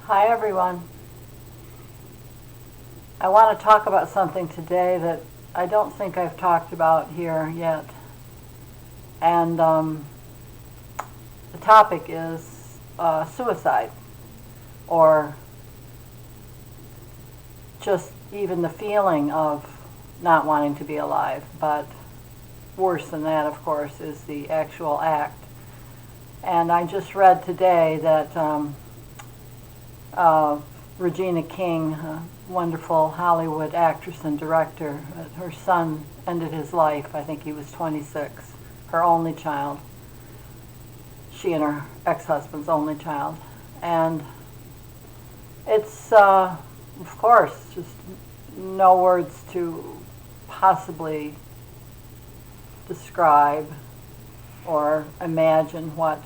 Hi everyone. I want to talk about something today that I don't think I've talked about here yet. And the topic is suicide, or just even the feeling of not wanting to be alive. But worse than that, of course, is the actual act. And I just read today that Regina King, a wonderful Hollywood actress and director, her son ended his life. I think he was 26, her only child. She and her ex-husband's only child. And it's, of course, just no words to possibly describe or imagine what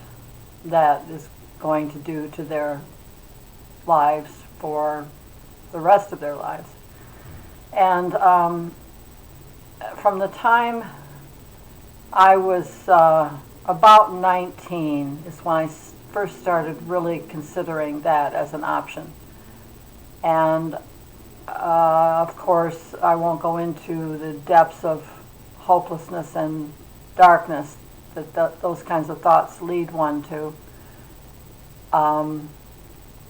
that is going to do to their lives for the rest of their lives. And from the time I was about 19 is when I first started really considering that as an option. And of course, I won't go into the depths of hopelessness and darkness that those kinds of thoughts lead one to.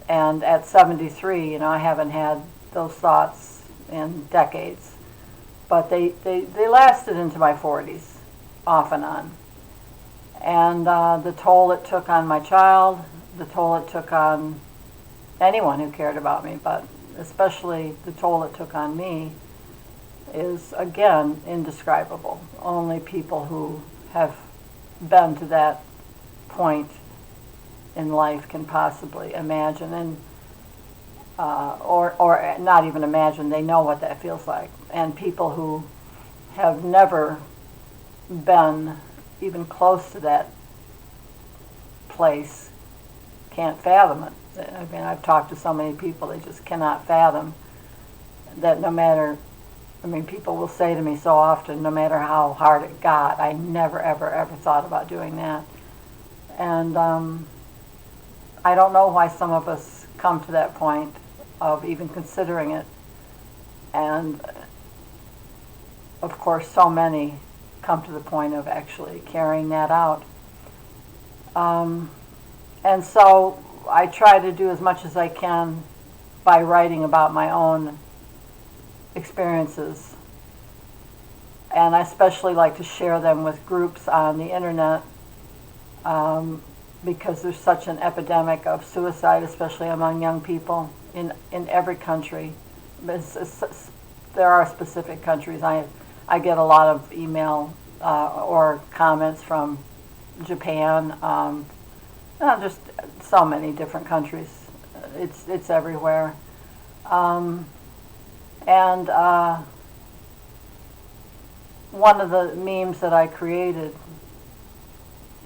And at 73, I haven't had those thoughts in decades. But they lasted into my 40s, off and on. And the toll it took on my child, the toll it took on anyone who cared about me, but especially the toll it took on me, is, again, indescribable. Only people who have been to that point in life can possibly imagine, and or not even imagine. They know what that feels like. And people who have never been even close to that place can't fathom it. I mean, I've talked to so many people, they just cannot fathom that. No matter, I mean, people will say to me so often, no matter how hard it got, I never, ever, ever thought about doing that. And I don't know why some of us come to that point of even considering it. And of course, so many come to the point of actually carrying that out. And so I try to do as much as I can by writing about my own experiences. And I especially like to share them with groups on the internet, because there's such an epidemic of suicide, especially among young people in every country. There are specific countries. I get a lot of email or comments from Japan, just so many different countries. It's everywhere. And one of the memes that I created,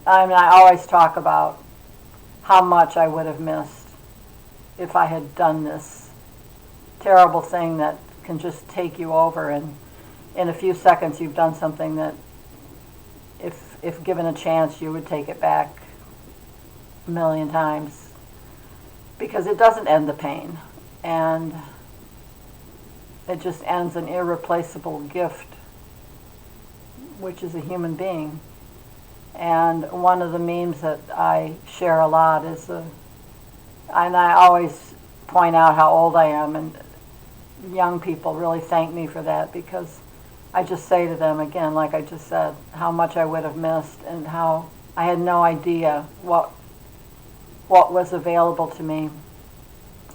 I always talk about how much I would have missed if I had done this terrible thing that can just take you over, and in a few seconds you've done something that if given a chance you would take it back a million times, because it doesn't end the pain, and it just ends an irreplaceable gift, which is a human being. And one of the memes that I share a lot is, and I always point out how old I am, and young people really thank me for that, because I just say to them, again, like I just said, how much I would have missed, and how I had no idea what was available to me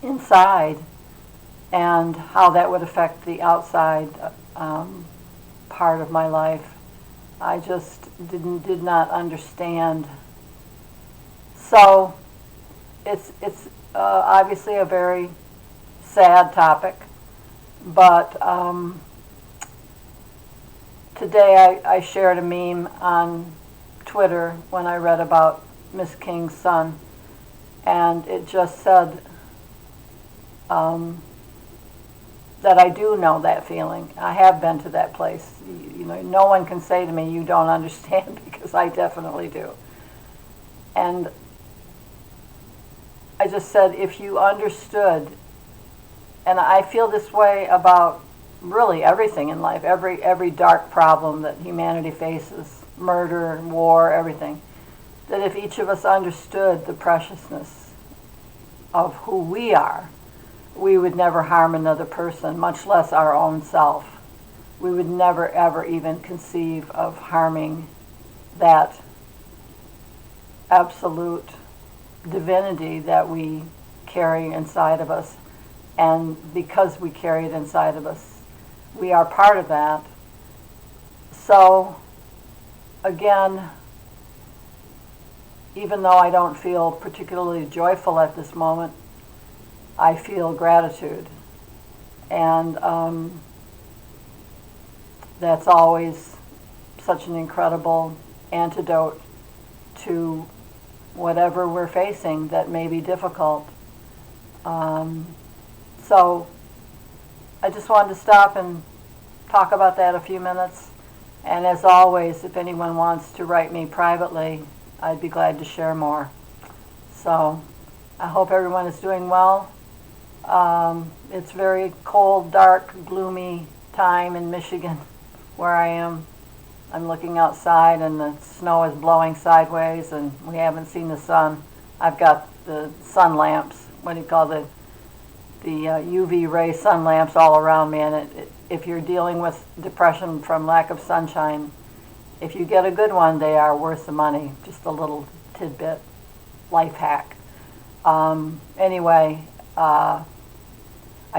inside, and how that would affect the outside part of my life. I just did not understand. So it's obviously a very sad topic, but today I shared a meme on Twitter when I read about Miss King's son, and it just said that I do know that feeling. I have been to that place. No one can say to me, you don't understand, because I definitely do. And I just said, if you understood, and I feel this way about really everything in life, every dark problem that humanity faces, murder, war, everything, that if each of us understood the preciousness of who we are, we would never harm another person, much less our own self. We would never, ever even conceive of harming that absolute divinity that we carry inside of us. And because we carry it inside of us, we are part of that. So, again, even though I don't feel particularly joyful at this moment, I feel gratitude. And that's always such an incredible antidote to whatever we're facing that may be difficult. So I just wanted to stop and talk about that a few minutes. And as always, if anyone wants to write me privately, I'd be glad to share more. So I hope everyone is doing well. It's very cold, dark, gloomy time in Michigan where I am. I'm looking outside and the snow is blowing sideways and we haven't seen the sun. I've got the sun lamps, what do you call the UV ray sun lamps all around me, and if you're dealing with depression from lack of sunshine, if you get a good one, they are worth the money. Just a little tidbit, life hack. Anyway, I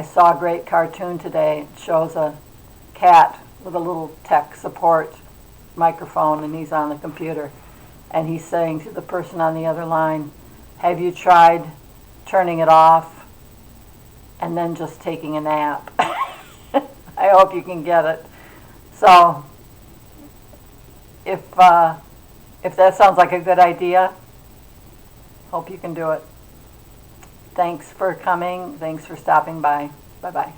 saw a great cartoon today. It shows a cat with a little tech support microphone, and he's on the computer, and he's saying to the person on the other line, have you tried turning it off and then just taking a nap? I hope you can get it. So if that sounds like a good idea, hope you can do it. Thanks for coming. Thanks for stopping by. Bye-bye.